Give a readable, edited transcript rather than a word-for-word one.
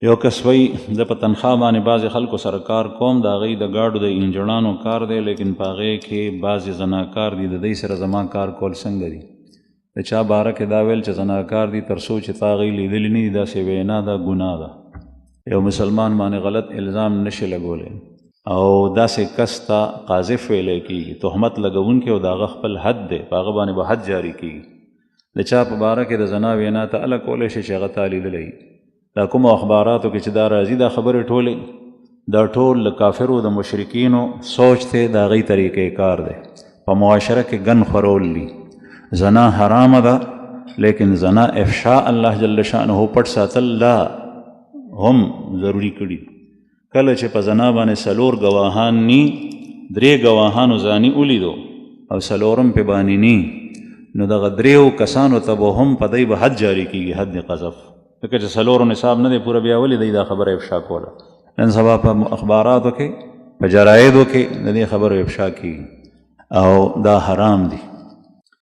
یو کس وی د په تنخوا باندې بعضې خلکو سره کار کوم د هغوی د ګاډو د انجنانو کار دی لیکن په هغې کې بعضې زناکار دي د دوی سره زما کار کول څنګه دي د چا باره کې دا ویل چې زناکار دي تر څو چې تا هغوی لیدلي نه دي داسې وینا ده ګناه ده یو مسلمان باندې غلط الزام نشي لګولی او داسې کس ته قاذف ویلی کېږي تهمت لګونکی او د هغه خپل حد دی په هغه باندې به حد جاري کېږي د چا په باره کې د زنا وینا ته هله کولی شي چې هغه تا لیدلی دا کومو اخباراتو کې چې دا راځي دا خبرې ټولې دا ټول د کافرو د مشرکینو سوچ دی د هغوی طریقې کار دی په معاشره کې ګن خورول دي زنا حرامه ده لیکن زنا افشاء الله جل شانه پټ ساتل لا هم ضروري کړي کله چې په زنا باندې څلور ګواهان ني 3 ګواهانو زاني ولیدو او څلورم پې باندې ني نو دغه 3 کسانو ته به هم په دی به حد جاري کېږي حد قذف ځکه چې څلورو نصاب نه دی پوره بیا ولې دی دا خبره افشا کوله نن سبا په اخباراتو کې په جرایدو کې د دې خبرو افشا کېږي او دا حرام دي